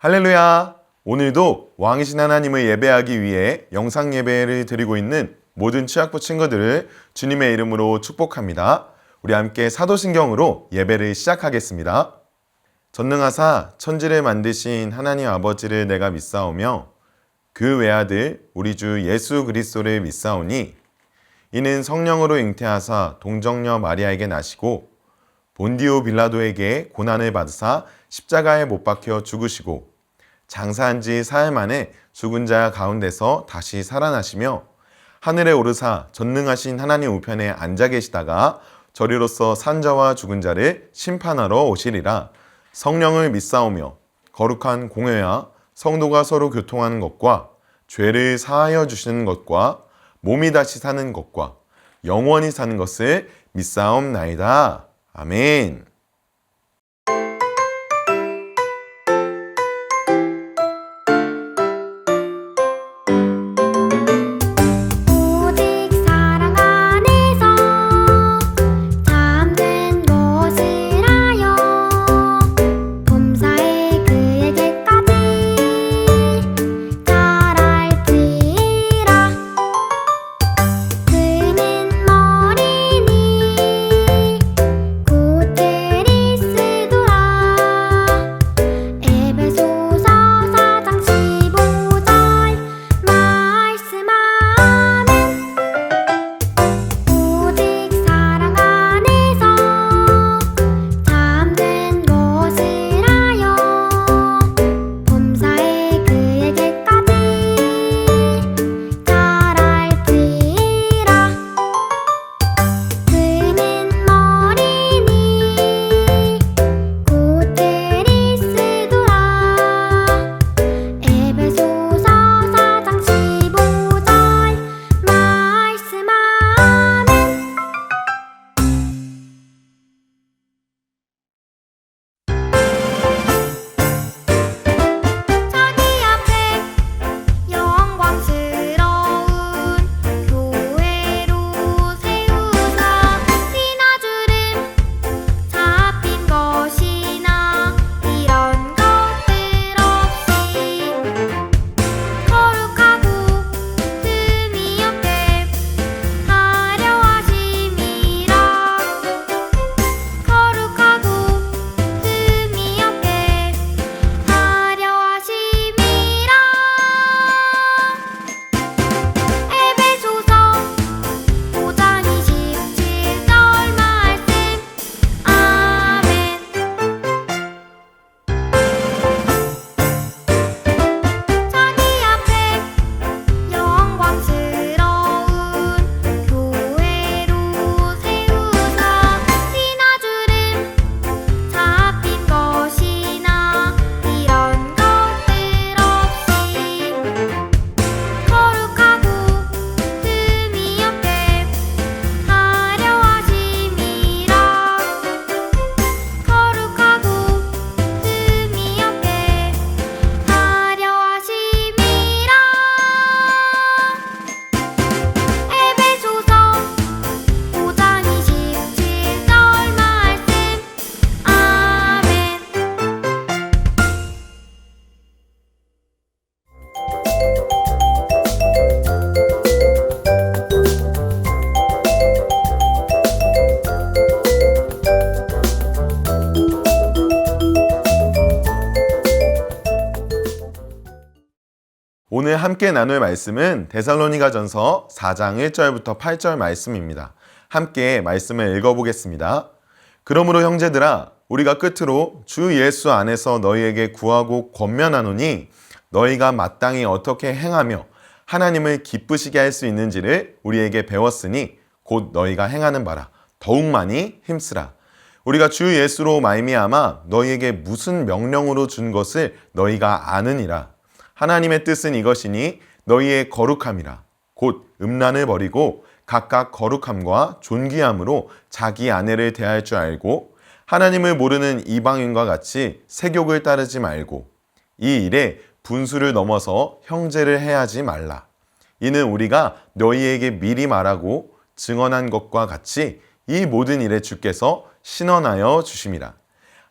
할렐루야! 오늘도 왕이신 하나님을 예배하기 위해 영상 예배를 드리고 있는 모든 취학부 친구들을 주님의 이름으로 축복합니다. 우리 함께 사도신경으로 예배를 시작하겠습니다. 전능하사 천지를 만드신 하나님 아버지를 내가 믿사오며 그 외아들 우리 주 예수 그리스도를 믿사오니 이는 성령으로 잉태하사 동정녀 마리아에게 나시고 본디오 빌라도에게 고난을 받으사 십자가에 못 박혀 죽으시고 장사한 지 사흘 만에 죽은 자 가운데서 다시 살아나시며 하늘에 오르사 전능하신 하나님 우편에 앉아 계시다가 저리로서 산 자와 죽은 자를 심판하러 오시리라. 성령을 믿사오며 거룩한 공회와 성도가 서로 교통하는 것과 죄를 사하여 주시는 것과 몸이 다시 사는 것과 영원히 사는 것을 믿사옵나이다. 아멘. 오늘 함께 나눌 말씀은 데살로니가전서 4장 1절부터 8절 말씀입니다. 함께 말씀을 읽어보겠습니다. 그러므로 형제들아 우리가 끝으로 주 예수 안에서 너희에게 구하고 권면하노니 너희가 마땅히 어떻게 행하며 하나님을 기쁘시게 할 수 있는지를 우리에게 배웠으니 곧 너희가 행하는 바라 더욱 많이 힘쓰라. 우리가 주 예수로 말미암아 너희에게 무슨 명령으로 준 것을 너희가 아느니라. 하나님의 뜻은 이것이니 너희의 거룩함이라. 곧 음란을 버리고 각각 거룩함과 존귀함으로 자기 아내를 대할 줄 알고 하나님을 모르는 이방인과 같이 세욕을 따르지 말고 이 일에 분수를 넘어서 형제를 해하지 말라. 이는 우리가 너희에게 미리 말하고 증언한 것과 같이 이 모든 일에 주께서 신원하여 주심이라.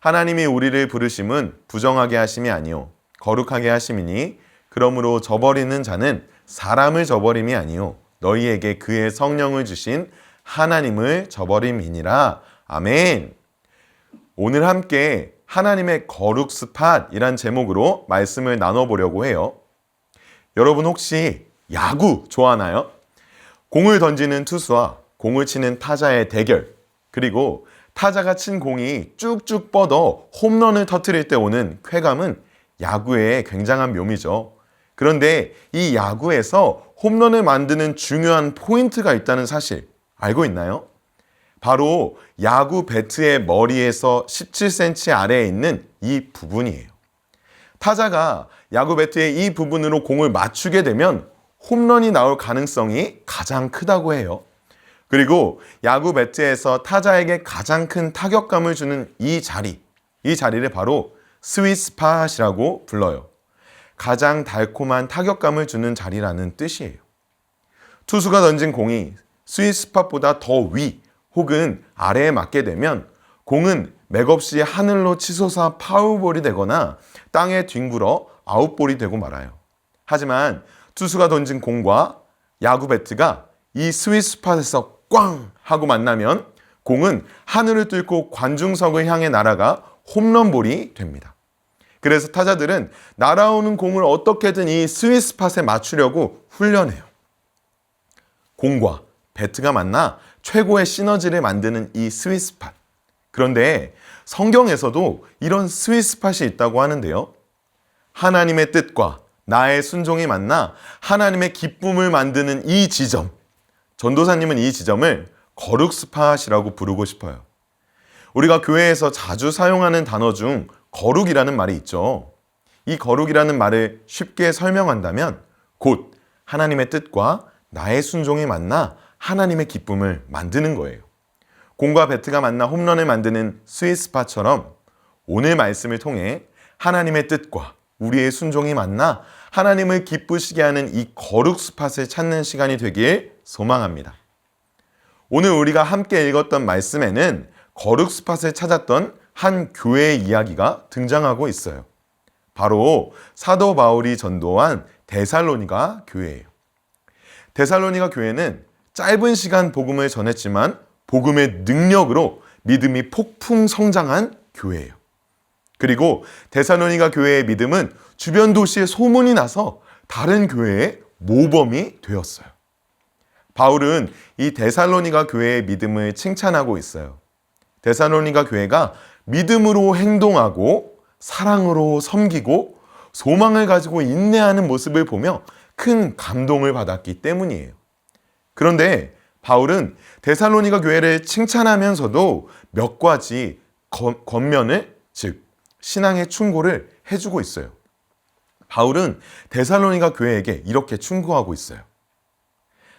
하나님이 우리를 부르심은 부정하게 하심이 아니요 거룩하게 하심이니 그러므로 저버리는 자는 사람을 저버림이 아니요 너희에게 그의 성령을 주신 하나님을 저버림이니라. 아멘. 오늘 함께 하나님의 거룩 스팟이란 제목으로 말씀을 나눠보려고 해요. 여러분 혹시 야구 좋아하나요? 공을 던지는 투수와 공을 치는 타자의 대결, 그리고 타자가 친 공이 쭉쭉 뻗어 홈런을 터뜨릴 때 오는 쾌감은 야구의 굉장한 묘미죠. 그런데 이 야구에서 홈런을 만드는 중요한 포인트가 있다는 사실 알고 있나요? 바로 야구 배트의 머리에서 17cm 아래에 있는 이 부분이에요. 타자가 야구 배트의 이 부분으로 공을 맞추게 되면 홈런이 나올 가능성이 가장 크다고 해요. 그리고 야구 배트에서 타자에게 가장 큰 타격감을 주는 이 자리를 바로 스윗 스팟이라고 불러요. 가장 달콤한 타격감을 주는 자리라는 뜻이에요. 투수가 던진 공이 스윗 스팟보다 더 위 혹은 아래에 맞게 되면 공은 맥없이 하늘로 치솟아 파울볼이 되거나 땅에 뒹굴어 아웃볼이 되고 말아요. 하지만 투수가 던진 공과 야구 배트가 이 스윗 스팟에서 꽝 하고 만나면 공은 하늘을 뚫고 관중석을 향해 날아가 홈런볼이 됩니다. 그래서 타자들은 날아오는 공을 어떻게든 이 스윗 스팟에 맞추려고 훈련해요. 공과 배트가 만나 최고의 시너지를 만드는 이 스윗 스팟. 그런데 성경에서도 이런 스윗 스팟이 있다고 하는데요. 하나님의 뜻과 나의 순종이 만나 하나님의 기쁨을 만드는 이 지점. 전도사님은 이 지점을 거룩 스팟이라고 부르고 싶어요. 우리가 교회에서 자주 사용하는 단어 중 거룩이라는 말이 있죠. 이 거룩이라는 말을 쉽게 설명한다면 곧 하나님의 뜻과 나의 순종이 만나 하나님의 기쁨을 만드는 거예요. 공과 배트가 만나 홈런을 만드는 스윗 스팟처럼 오늘 말씀을 통해 하나님의 뜻과 우리의 순종이 만나 하나님을 기쁘시게 하는 이 거룩 스팟을 찾는 시간이 되길 소망합니다. 오늘 우리가 함께 읽었던 말씀에는 거룩 스팟을 찾았던 한 교회의 이야기가 등장하고 있어요. 바로 사도 바울이 전도한 데살로니가 교회예요. 데살로니가 교회는 짧은 시간 복음을 전했지만 복음의 능력으로 믿음이 폭풍 성장한 교회예요. 그리고 데살로니가 교회의 믿음은 주변 도시에 소문이 나서 다른 교회의 모범이 되었어요. 바울은 이 데살로니가 교회의 믿음을 칭찬하고 있어요. 데살로니가 교회가 믿음으로 행동하고 사랑으로 섬기고 소망을 가지고 인내하는 모습을 보며 큰 감동을 받았기 때문이에요. 그런데 바울은 데살로니가 교회를 칭찬하면서도 몇 가지 권면을, 즉 신앙의 충고를 해주고 있어요. 바울은 데살로니가 교회에게 이렇게 충고하고 있어요.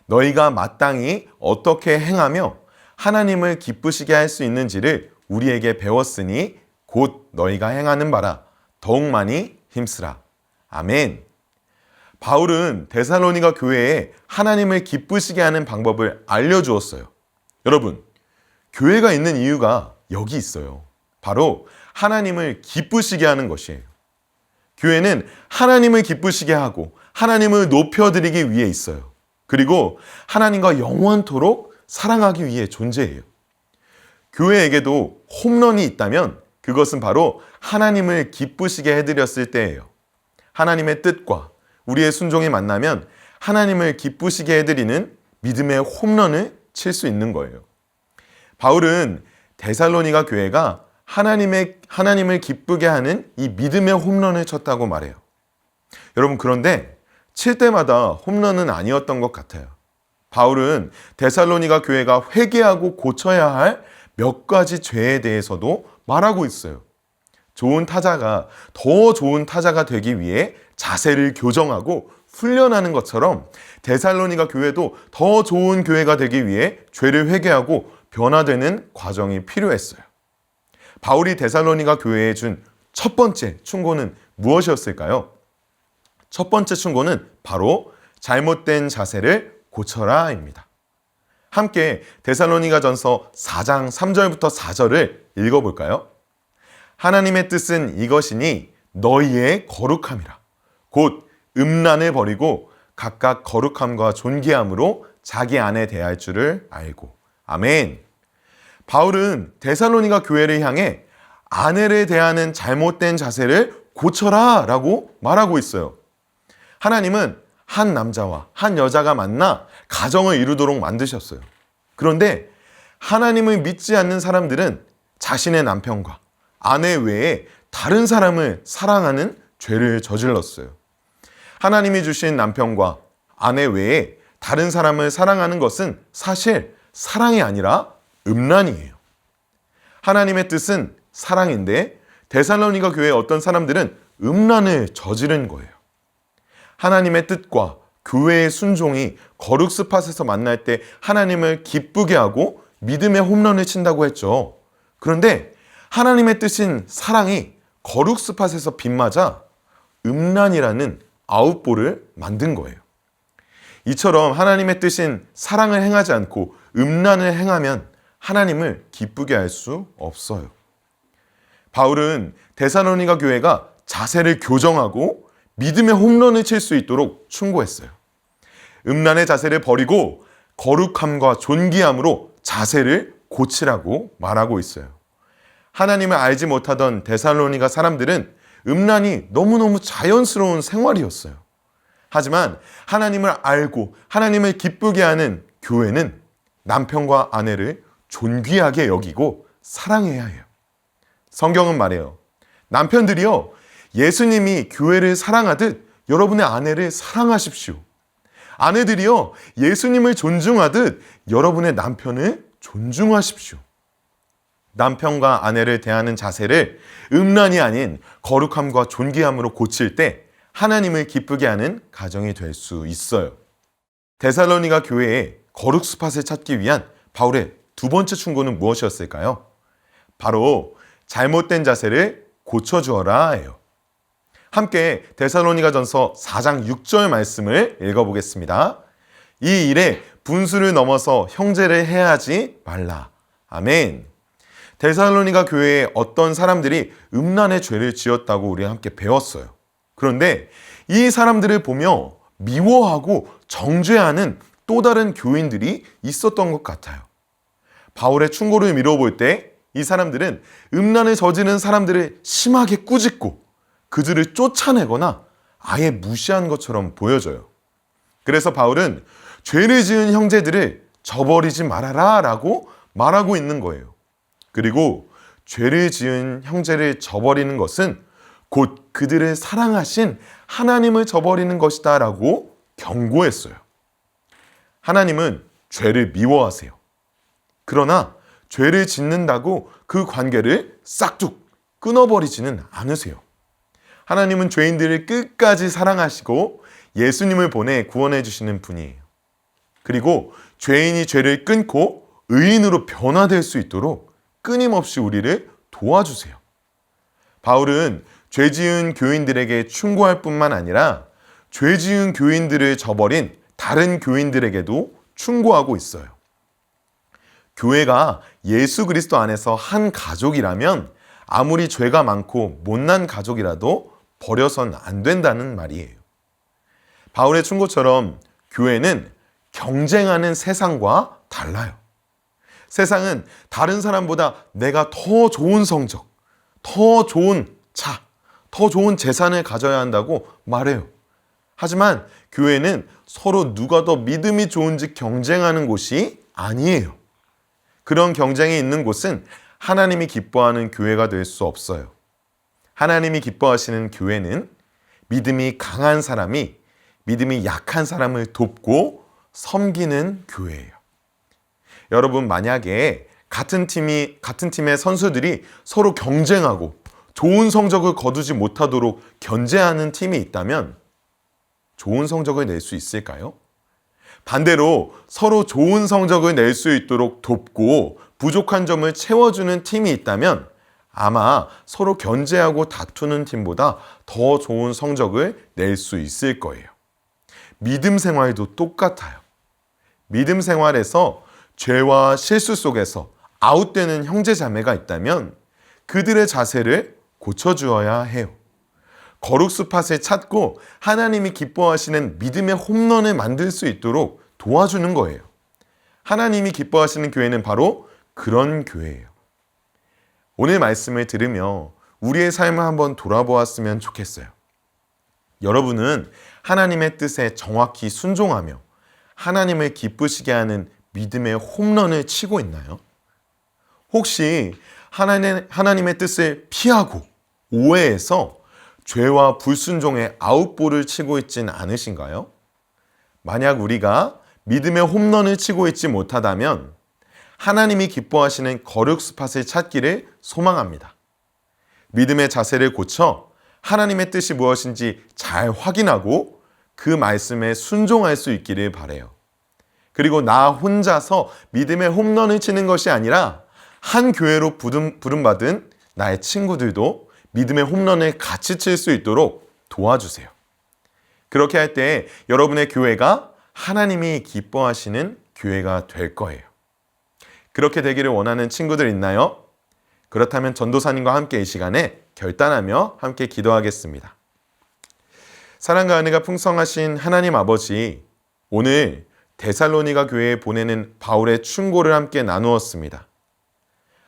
너희가 마땅히 어떻게 행하며 하나님을 기쁘시게 할 수 있는지를 우리에게 배웠으니 곧 너희가 행하는 바라 더욱 많이 힘쓰라. 아멘. 바울은 데살로니가 교회에 하나님을 기쁘시게 하는 방법을 알려주었어요. 여러분, 교회가 있는 이유가 여기 있어요. 바로 하나님을 기쁘시게 하는 것이에요. 교회는 하나님을 기쁘시게 하고 하나님을 높여드리기 위해 있어요. 그리고 하나님과 영원토록 사랑하기 위해 존재해요. 교회에게도 홈런이 있다면 그것은 바로 하나님을 기쁘시게 해드렸을 때예요. 하나님의 뜻과 우리의 순종이 만나면 하나님을 기쁘시게 해드리는 믿음의 홈런을 칠 수 있는 거예요. 바울은 데살로니가 교회가 하나님을 기쁘게 하는 이 믿음의 홈런을 쳤다고 말해요. 여러분, 그런데 칠 때마다 홈런은 아니었던 것 같아요. 바울은 데살로니가 교회가 회개하고 고쳐야 할 몇 가지 죄에 대해서도 말하고 있어요. 좋은 타자가 더 좋은 타자가 되기 위해 자세를 교정하고 훈련하는 것처럼 데살로니가 교회도 더 좋은 교회가 되기 위해 죄를 회개하고 변화되는 과정이 필요했어요. 바울이 데살로니가 교회에 준 첫 번째 충고는 무엇이었을까요? 첫 번째 충고는 바로 잘못된 자세를 고쳐라입니다. 함께 데살로니가전서 4장 3절부터 4절을 읽어볼까요? 하나님의 뜻은 이것이니 너희의 거룩함이라. 곧 음란을 버리고 각각 거룩함과 존귀함으로 자기 아내 대할 줄을 알고. 아멘. 바울은 데살로니가 교회를 향해 아내를 대하는 잘못된 자세를 고쳐라 라고 말하고 있어요. 하나님은 한 남자와 한 여자가 만나 가정을 이루도록 만드셨어요. 그런데 하나님을 믿지 않는 사람들은 자신의 남편과 아내 외에 다른 사람을 사랑하는 죄를 저질렀어요. 하나님이 주신 남편과 아내 외에 다른 사람을 사랑하는 것은 사실 사랑이 아니라 음란이에요. 하나님의 뜻은 사랑인데 데살로니가 교회의 어떤 사람들은 음란을 저지른 거예요. 하나님의 뜻과 교회의 순종이 거룩 스팟에서 만날 때 하나님을 기쁘게 하고 믿음의 홈런을 친다고 했죠. 그런데 하나님의 뜻인 사랑이 거룩 스팟에서 빗맞아 음란이라는 아웃볼을 만든 거예요. 이처럼 하나님의 뜻인 사랑을 행하지 않고 음란을 행하면 하나님을 기쁘게 할 수 없어요. 바울은 데살로니가 교회가 자세를 교정하고 믿음의 홈런을 칠 수 있도록 충고했어요. 음란의 자세를 버리고 거룩함과 존귀함으로 자세를 고치라고 말하고 있어요. 하나님을 알지 못하던 데살로니가 사람들은 음란이 너무너무 자연스러운 생활이었어요. 하지만 하나님을 알고 하나님을 기쁘게 하는 교회는 남편과 아내를 존귀하게 여기고 사랑해야 해요. 성경은 말해요. 남편들이요, 예수님이 교회를 사랑하듯 여러분의 아내를 사랑하십시오. 아내들이요, 예수님을 존중하듯 여러분의 남편을 존중하십시오. 남편과 아내를 대하는 자세를 음란이 아닌 거룩함과 존귀함으로 고칠 때 하나님을 기쁘게 하는 가정이 될 수 있어요. 데살로니가 교회의 거룩 스팟을 찾기 위한 바울의 두 번째 충고는 무엇이었을까요? 바로 잘못된 자세를 고쳐주어라예요. 함께 데살로니가전서 4장 6절 말씀을 읽어보겠습니다. 이 일에 분수를 넘어서 형제를 해하지 말라. 아멘. 데살로니가 교회에 어떤 사람들이 음란의 죄를 지었다고 우리 함께 배웠어요. 그런데 이 사람들을 보며 미워하고 정죄하는 또 다른 교인들이 있었던 것 같아요. 바울의 충고를 미뤄볼 때 이 사람들은 음란을 저지른 사람들을 심하게 꾸짖고 그들을 쫓아내거나 아예 무시한 것처럼 보여져요. 그래서 바울은 죄를 지은 형제들을 저버리지 말아라 라고 말하고 있는 거예요. 그리고 죄를 지은 형제를 저버리는 것은 곧 그들을 사랑하신 하나님을 저버리는 것이다 라고 경고했어요. 하나님은 죄를 미워하세요. 그러나 죄를 짓는다고 그 관계를 싹둑 끊어버리지는 않으세요. 하나님은 죄인들을 끝까지 사랑하시고 예수님을 보내 구원해 주시는 분이에요. 그리고 죄인이 죄를 끊고 의인으로 변화될 수 있도록 끊임없이 우리를 도와주세요. 바울은 죄 지은 교인들에게 충고할 뿐만 아니라 죄 지은 교인들을 저버린 다른 교인들에게도 충고하고 있어요. 교회가 예수 그리스도 안에서 한 가족이라면 아무리 죄가 많고 못난 가족이라도 버려선 안 된다는 말이에요. 바울의 충고처럼 교회는 경쟁하는 세상과 달라요. 세상은 다른 사람보다 내가 더 좋은 성적, 더 좋은 차, 더 좋은 재산을 가져야 한다고 말해요. 하지만 교회는 서로 누가 더 믿음이 좋은지 경쟁하는 곳이 아니에요. 그런 경쟁이 있는 곳은 하나님이 기뻐하는 교회가 될 수 없어요. 하나님이 기뻐하시는 교회는 믿음이 강한 사람이 믿음이 약한 사람을 돕고 섬기는 교회예요. 여러분, 만약에 같은 팀의 선수들이 서로 경쟁하고 좋은 성적을 거두지 못하도록 견제하는 팀이 있다면 좋은 성적을 낼 수 있을까요? 반대로 서로 좋은 성적을 낼 수 있도록 돕고 부족한 점을 채워주는 팀이 있다면 아마 서로 견제하고 다투는 팀보다 더 좋은 성적을 낼 수 있을 거예요. 믿음 생활도 똑같아요. 믿음 생활에서 죄와 실수 속에서 아웃되는 형제 자매가 있다면 그들의 자세를 고쳐주어야 해요. 거룩 스팟을 찾고 하나님이 기뻐하시는 믿음의 홈런을 만들 수 있도록 도와주는 거예요. 하나님이 기뻐하시는 교회는 바로 그런 교회예요. 오늘 말씀을 들으며 우리의 삶을 한번 돌아보았으면 좋겠어요. 여러분은 하나님의 뜻에 정확히 순종하며 하나님을 기쁘시게 하는 믿음의 홈런을 치고 있나요? 혹시 하나님의 뜻을 피하고 오해해서 죄와 불순종의 아웃볼을 치고 있진 않으신가요? 만약 우리가 믿음의 홈런을 치고 있지 못하다면 하나님이 기뻐하시는 거룩 스팟을 찾기를 소망합니다. 믿음의 자세를 고쳐 하나님의 뜻이 무엇인지 잘 확인하고 그 말씀에 순종할 수 있기를 바라요. 그리고 나 혼자서 믿음의 홈런을 치는 것이 아니라 한 교회로 부름받은 나의 친구들도 믿음의 홈런을 같이 칠 수 있도록 도와주세요. 그렇게 할 때 여러분의 교회가 하나님이 기뻐하시는 교회가 될 거예요. 그렇게 되기를 원하는 친구들 있나요? 그렇다면 전도사님과 함께 이 시간에 결단하며 함께 기도하겠습니다. 사랑과 은혜가 풍성하신 하나님 아버지, 오늘 데살로니가 교회에 보내는 바울의 충고를 함께 나누었습니다.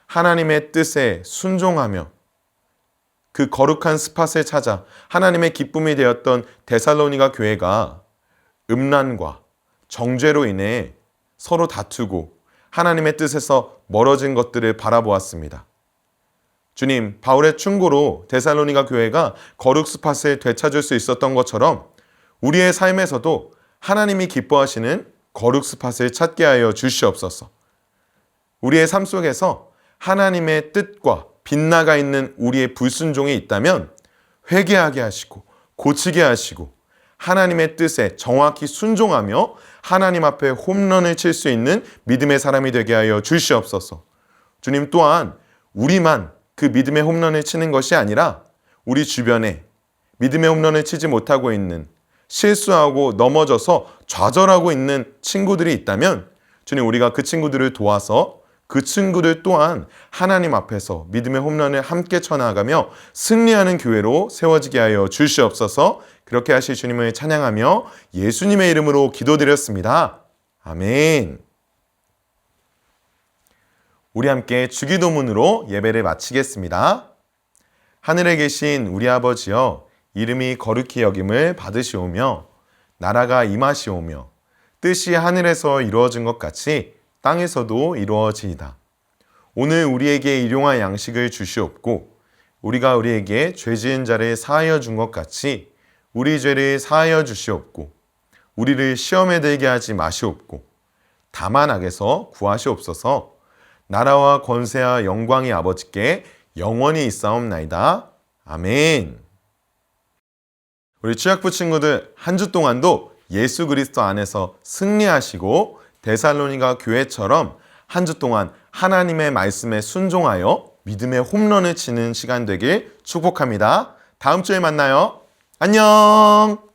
하나님의 뜻에 순종하며 그 거룩한 스팟을 찾아 하나님의 기쁨이 되었던 데살로니가 교회가 음란과 정죄로 인해 서로 다투고 하나님의 뜻에서 멀어진 것들을 바라보았습니다. 주님, 바울의 충고로 데살로니가 교회가 거룩 스팟을 되찾을 수 있었던 것처럼 우리의 삶에서도 하나님이 기뻐하시는 거룩 스팟을 찾게 하여 주시옵소서. 우리의 삶 속에서 하나님의 뜻과 빗나가 있는 우리의 불순종이 있다면 회개하게 하시고 고치게 하시고 하나님의 뜻에 정확히 순종하며 하나님 앞에 홈런을 칠 수 있는 믿음의 사람이 되게 하여 주시옵소서. 주님, 또한 우리만 그 믿음의 홈런을 치는 것이 아니라 우리 주변에 믿음의 홈런을 치지 못하고 있는, 실수하고 넘어져서 좌절하고 있는 친구들이 있다면 주님, 우리가 그 친구들을 도와서 그 친구들 또한 하나님 앞에서 믿음의 홈런을 함께 쳐나가며 승리하는 교회로 세워지게 하여 주시옵소서. 그렇게 하실 주님을 찬양하며 예수님의 이름으로 기도드렸습니다. 아멘. 우리 함께 주기도문으로 예배를 마치겠습니다. 하늘에 계신 우리 아버지여, 이름이 거룩히 여김을 받으시오며 나라가 임하시오며 뜻이 하늘에서 이루어진 것 같이 땅에서도 이루어지이다. 오늘 우리에게 일용할 양식을 주시옵고 우리가 우리에게 죄 지은 자를 사하여 준 것 같이 우리 죄를 사하여 주시옵고 우리를 시험에 들게 하지 마시옵고 다만 악에서 구하시옵소서. 나라와 권세와 영광이 아버지께 영원히 있사옵나이다. 아멘. 우리 취학부 친구들, 한 주 동안도 예수 그리스도 안에서 승리하시고 데살로니가 교회처럼 한 주 동안 하나님의 말씀에 순종하여 믿음의 홈런을 치는 시간 되길 축복합니다. 다음 주에 만나요. 안녕.